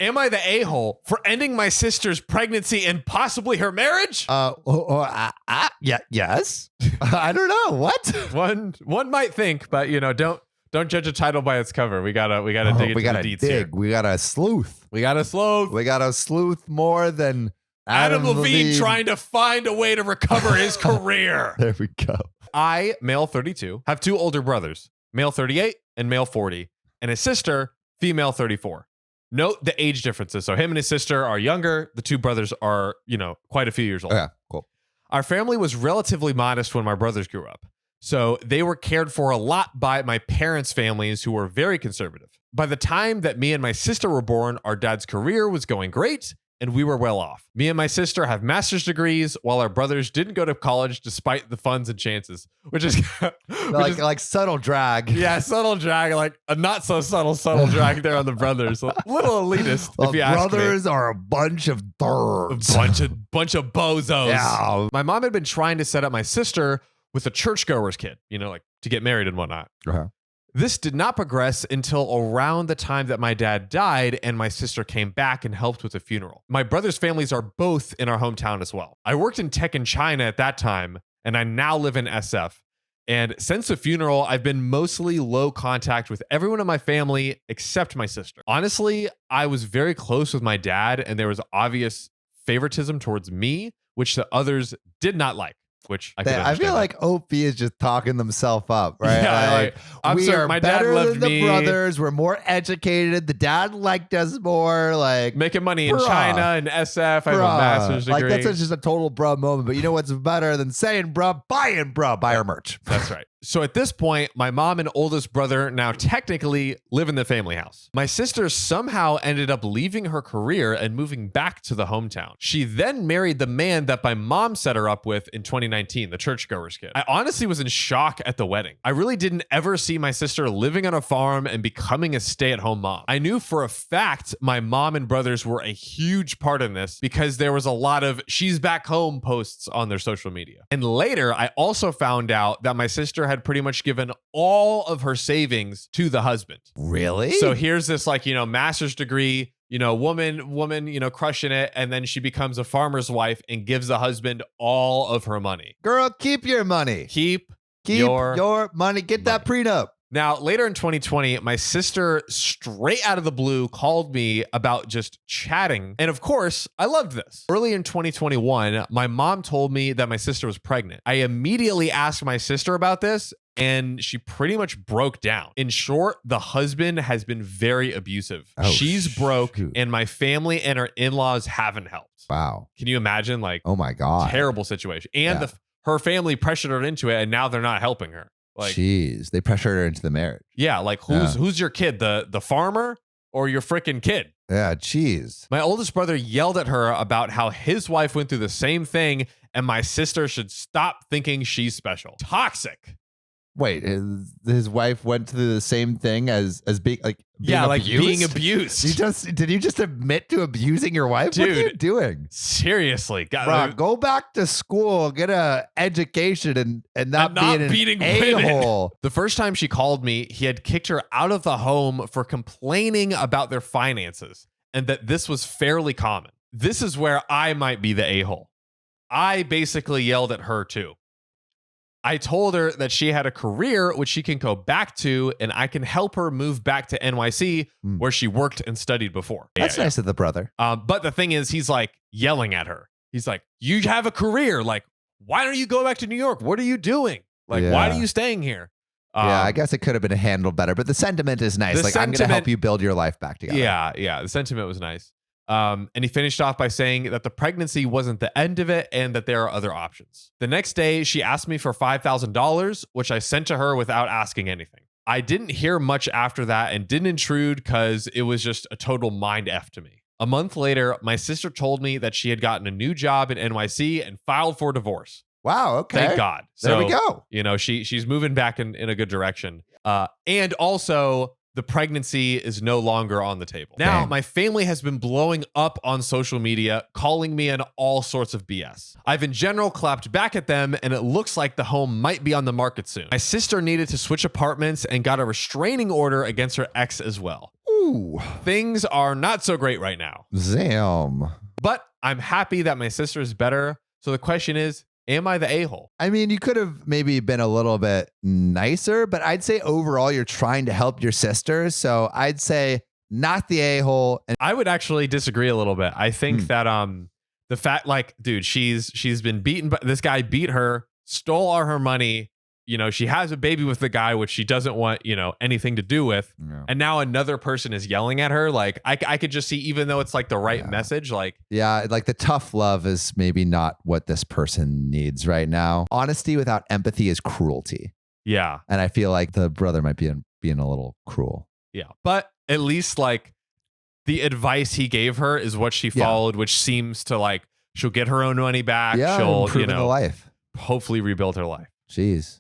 Am I the a-hole for ending my sister's pregnancy and possibly her marriage? Yeah, yes. I don't know. What? One might think, but don't judge a title by its cover. We gotta dig into the deets here. We got a sleuth. We got a sleuth. We got a sleuth more than Adam Levine trying to find a way to recover his career. There we go. I, male 32, have 2 older brothers, male 38 and male 40, and a sister, female 34. Note the age differences. So him and his sister are younger. The 2 brothers are, quite a few years older. Yeah, cool. Our family was relatively modest when my brothers grew up. So they were cared for a lot by my parents' families who were very conservative. By the time that me and my sister were born, our dad's career was going great and we were well off. Me and my sister have master's degrees while our brothers didn't go to college despite the funds and chances, which is like subtle drag. Yeah, subtle drag, like a not so subtle drag there on the brothers. A little elitist, if you ask me. Brothers are a bunch of thurbs. Bunch of bozos. Yeah. My mom had been trying to set up my sister with a churchgoer's kid, like to get married and whatnot. Uh-huh. This did not progress until around the time that my dad died and my sister came back and helped with the funeral. My brother's families are both in our hometown as well. I worked in tech in China at that time, and I now live in SF. And since the funeral, I've been mostly low contact with everyone in my family except my sister. Honestly, I was very close with my dad, and there was obvious favoritism towards me, which the others did not like. Which I feel like OP is just talking themselves up, right? Yeah, like, we are my dad better loved than the me. brothers. We're more educated. The dad liked us more. Like making money in China and SF. I have a master's degree. Like that's just a total bruh moment. But you know what's better than saying bruh? Buying bruh. Buy our merch. That's right. So at this point, my mom and oldest brother now technically live in the family house. My sister somehow ended up leaving her career and moving back to the hometown. She then married the man that my mom set her up with in 2019, the churchgoer's kid. I honestly was in shock at the wedding. I really didn't ever see my sister living on a farm and becoming a stay-at-home mom. I knew for a fact my mom and brothers were a huge part in this because there was a lot of she's back home posts on their social media. And later, I also found out that my sister had pretty much given all of her savings to the husband. Really? So here's this master's degree, woman, crushing it. And then she becomes a farmer's wife and gives the husband all of her money. Girl, keep your money. Keep your money. Get that prenup. Now, later in 2020, my sister straight out of the blue called me about just chatting. And of course, I loved this. Early in 2021, my mom told me that my sister was pregnant. I immediately asked my sister about this, and she pretty much broke down. In short, the husband has been very abusive. Oh, she's broke, and my family and her in-laws haven't helped. Wow. Can you imagine? Oh my God. Terrible situation. And her family pressured her into it, and now they're not helping her. Jeez, they pressured her into the marriage. Yeah, who's your kid? The farmer or your freaking kid? Yeah, jeez. My oldest brother yelled at her about how his wife went through the same thing and my sister should stop thinking she's special. Toxic. Wait, his wife went through the same thing as being being abused. Did you just admit to abusing your wife? Dude, what are you doing? Seriously, bro, go back to school, get a education, and not being an a-hole. The first time she called me, he had kicked her out of the home for complaining about their finances and that this was fairly common. This is where I might be the a-hole. I basically yelled at her too. I told her that she had a career which she can go back to and I can help her move back to NYC where she worked and studied before. That's nice of the brother. But the thing is, he's yelling at her. He's like, you have a career. Why don't you go back to New York? What are you doing? Why are you staying here? Yeah, I guess it could have been handled better, but the sentiment is nice. I'm going to help you build your life back together. Yeah. The sentiment was nice. And he finished off by saying that the pregnancy wasn't the end of it and that there are other options. The next day, she asked me for $5,000, which I sent to her without asking anything. I didn't hear much after that and didn't intrude because it was just a total mind F to me. A month later, my sister told me that she had gotten a new job in NYC and filed for divorce. Wow, okay. Thank God. So, there we go. She's moving back in a good direction. And also, the pregnancy is no longer on the table. Now, my family has been blowing up on social media, calling me in all sorts of BS. I've in general clapped back at them, and it looks like the home might be on the market soon. My sister needed to switch apartments and got a restraining order against her ex as well. Ooh. Things are not so great right now. Zam. But I'm happy that my sister is better. So the question is, am I the a-hole? I mean, you could have maybe been a little bit nicer, but I'd say overall you're trying to help your sister. So I'd say not the a-hole. And I would actually disagree a little bit. I think that the fact, like, dude, she's been beaten, but this guy beat her, stole all her money. You know, she has a baby with the guy, which she doesn't want, you know, anything to do with. Yeah. And now another person is yelling at her. Like, I could just see, even though it's like the right message, like. Yeah, like the tough love is maybe not what this person needs right now. Honesty without empathy is cruelty. Yeah. And I feel like the brother might be being a little cruel. Yeah. But at least like the advice he gave her is what she followed, which seems to like, she'll get her own money back. Yeah, she'll, improve the life. Hopefully rebuild her life. Jeez.